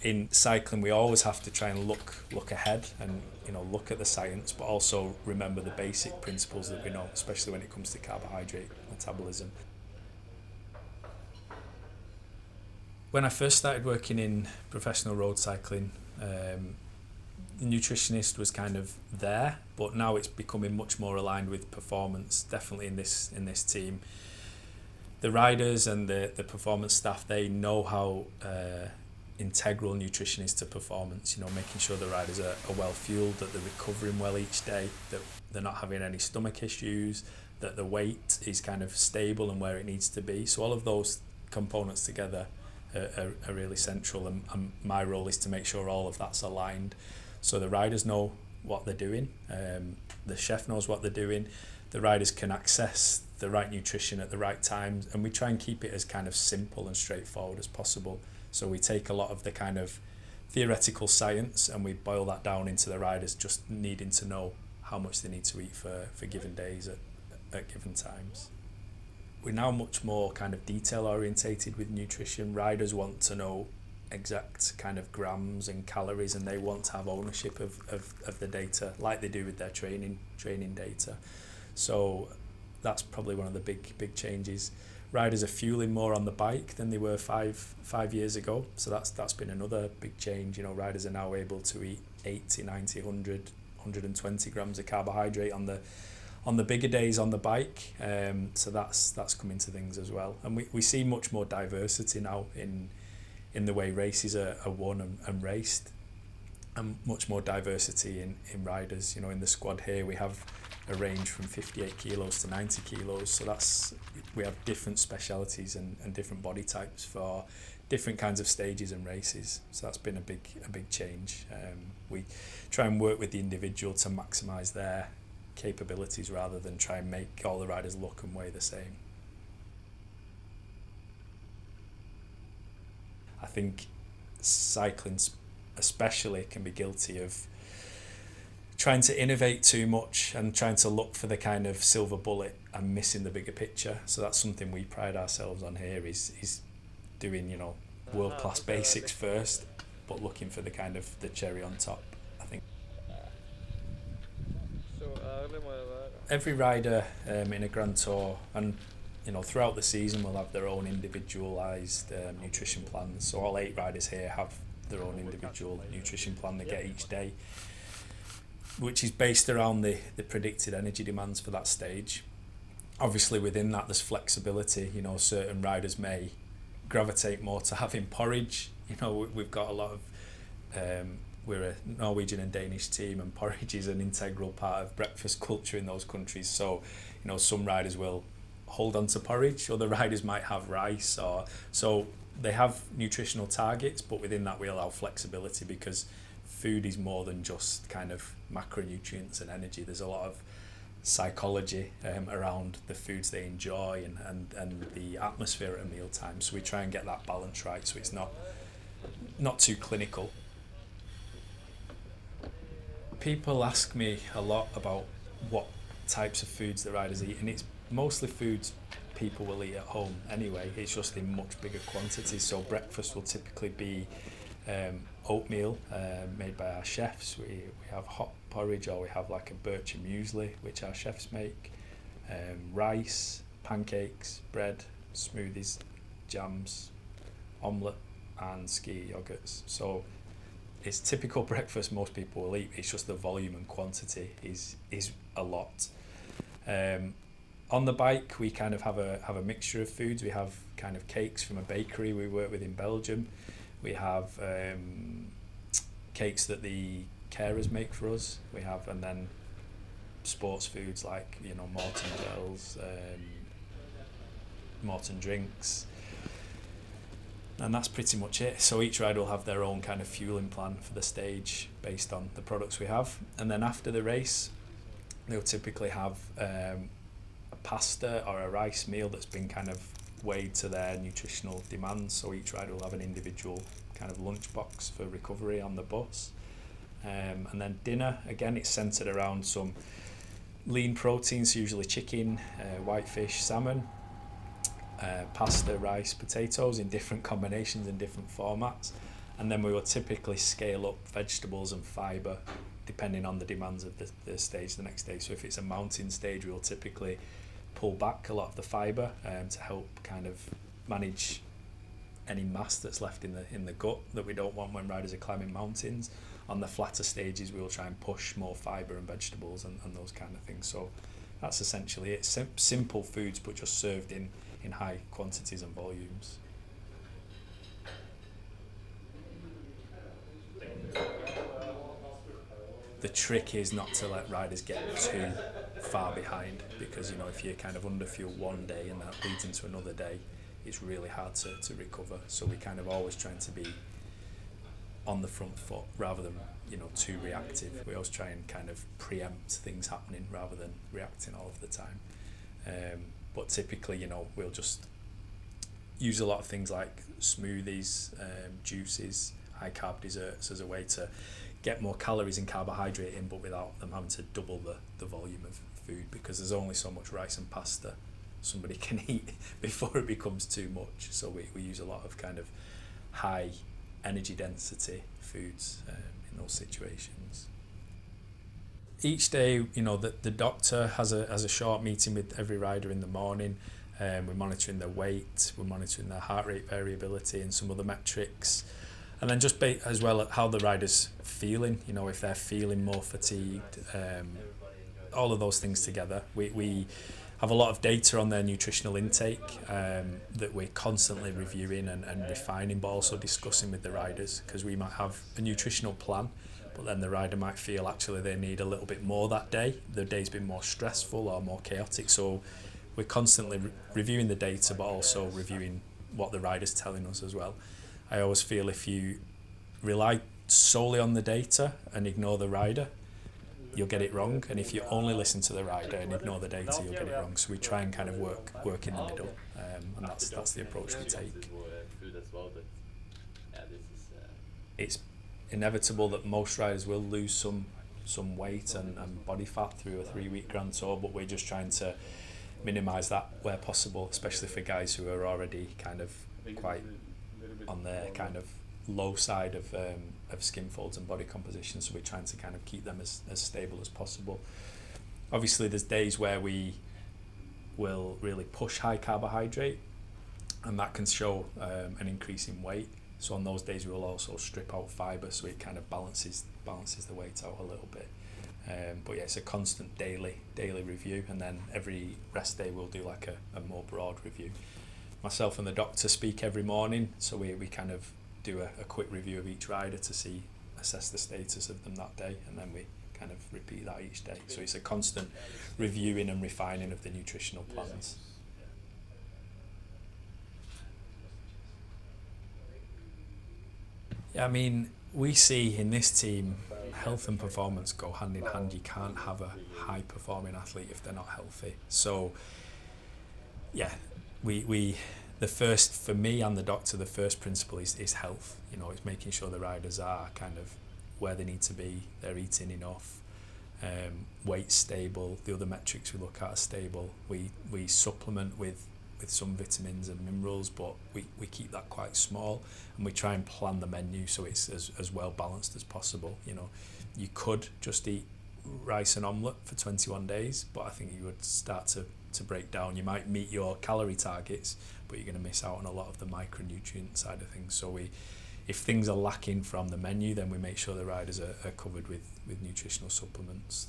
in cycling, we always have to try and look ahead and look at the science, but also remember the basic principles that we know, especially when it comes to carbohydrate metabolism. When I first started working in professional road cycling, the nutritionist was kind of there, but now it's becoming much more aligned with performance. Definitely in this team, the riders and the performance staff, they know how integral nutrition is to performance. Making sure the riders are well fueled, that they're recovering well each day, that they're not having any stomach issues, that the weight is kind of stable and where it needs to be. So all of those components together are really central, and my role is to make sure all of that's aligned, so the riders know what they're doing, the chef knows what they're doing, the riders can access the right nutrition at the right times, and we try and keep it as kind of simple and straightforward as possible. So we take a lot of the kind of theoretical science and we boil that down into the riders just needing to know how much they need to eat for given days at given times. We're now much more kind of detail orientated with nutrition. Riders want to know exact kind of grams and calories, and they want to have ownership of the data like they do with their training data. So that's probably one of the big changes. Riders are fueling more on the bike than they were five years ago, so that's been another big change. Riders are now able to eat 80, 90, 100, 120 grams of carbohydrate on the bigger days on the bike, so that's come into things as well. And we see much more diversity now in the way races are won and raced, and much more diversity in riders. In the squad here we have a range from 58 kilos to 90 kilos, so we have different specialities and different body types for different kinds of stages and races. So that's been a big change. We try and work with the individual to maximise their capabilities rather than try and make all the riders look and weigh the same. I think cycling especially can be guilty of trying to innovate too much and trying to look for the kind of silver bullet and missing the bigger picture. So that's something we pride ourselves on here, is doing world-class basics first, but looking for the kind of the cherry on top, I think. Every rider in a Grand Tour and throughout the season will have their own individualised nutrition plans. So all 8 riders here have their own individual nutrition plan they get each day, which is based around the predicted energy demands for that stage. Obviously within that there's flexibility. Certain riders may gravitate more to having porridge. We've got a lot of we're a Norwegian and Danish team, and porridge is an integral part of breakfast culture in those countries. So some riders will hold on to porridge, other riders might have rice, or so they have nutritional targets, but within that we allow flexibility, because food is more than just kind of macronutrients and energy. There's a lot of psychology around the foods they enjoy and the atmosphere at a mealtime. So we try and get that balance right, so it's not too clinical. People ask me a lot about what types of foods the riders eat, and it's mostly foods people will eat at home anyway. It's just in much bigger quantities. So breakfast will typically be oatmeal made by our chefs. We have hot porridge, or we have like a birch and muesli which our chefs make, rice, pancakes, bread, smoothies, jams, omelette and ski yogurts. So it's typical breakfast most people will eat. It's just the volume and quantity is a lot. On the bike we kind of have a mixture of foods. We have kind of cakes from a bakery we work with in Belgium. We have cakes that the carers make for us. We have, and then sports foods like Maurten gels, Maurten drinks, and that's pretty much it. So each rider will have their own kind of fueling plan for the stage based on the products we have. And then after the race they'll typically have a pasta or a rice meal that's been kind of weighed to their nutritional demands. So each rider will have an individual kind of lunchbox for recovery on the bus. And then dinner, again, it's centered around some lean proteins, usually chicken, white fish, salmon, pasta, rice, potatoes in different combinations and different formats. And then we will typically scale up vegetables and fibre depending on the demands of the stage the next day. So if it's a mountain stage, we'll typically pull back a lot of the fibre to help kind of manage any mass that's left in the gut that we don't want when riders are climbing mountains. On the flatter stages, we'll try and push more fibre and vegetables and those kind of things. So that's essentially it. Simple foods, but just served in high quantities and volumes. The trick is not to let riders get too far behind, because if you're kind of under fuel one day and that leads into another day, it's really hard to recover. So we kind of always trying to be on the front foot rather than too reactive. We always try and kind of preempt things happening rather than reacting all of the time. But typically, we'll just use a lot of things like smoothies, juices, high carb desserts as a way to get more calories and carbohydrate in, but without them having to double the volume of food, because there's only so much rice and pasta somebody can eat before it becomes too much. So we use a lot of kind of high energy density foods in those situations. Each day, the doctor has a short meeting with every rider in the morning. We're monitoring their weight, we're monitoring their heart rate variability and some other metrics. And then just as well at how the rider's feeling, if they're feeling more fatigued, all of those things together. We have a lot of data on their nutritional intake that we're constantly reviewing and refining, but also discussing with the riders, because we might have a nutritional plan, but then the rider might feel actually they need a little bit more that day. The day's been more stressful or more chaotic. So we're constantly reviewing the data, but also reviewing what the rider's telling us as well. I always feel if you rely solely on the data and ignore the rider, you'll get it wrong. And if you only listen to the rider and ignore the data, you'll get it wrong. So we try and kind of work in the middle, and that's the approach we take. It's inevitable that most riders will lose some weight and body fat through a 3-week Grand Tour, but we're just trying to minimise that where possible, especially for guys who are already kind of quite on their kind of low side of skin folds and body composition. So we're trying to kind of keep them as stable as possible. Obviously there's days where we will really push high carbohydrate, and that can show an increase in weight. So on those days we will also strip out fibre, so it kind of balances the weight out a little bit. But yeah, it's a constant daily review, and then every rest day we'll do like a more broad review. Myself and the doctor speak every morning, so we kind of do a quick review of each rider to assess the status of them that day, and then we kind of repeat that each day. So it's a constant reviewing and refining of the nutritional plans. Yeah, I mean, we see in this team health and performance go hand in hand. You can't have a high performing athlete if they're not healthy. So yeah, the first, for me and the doctor, the first principle is health. It's making sure the riders are kind of where they need to be, they're eating enough, weight's stable, the other metrics we look at are stable. We supplement with some vitamins and minerals, but we keep that quite small, and we try and plan the menu so it's as well balanced as possible. You could just eat rice and omelette for 21 days, but I think you would start to break down. You might meet your calorie targets, but you're going to miss out on a lot of the micronutrient side of things. So if things are lacking from the menu, then we make sure the riders are covered with nutritional supplements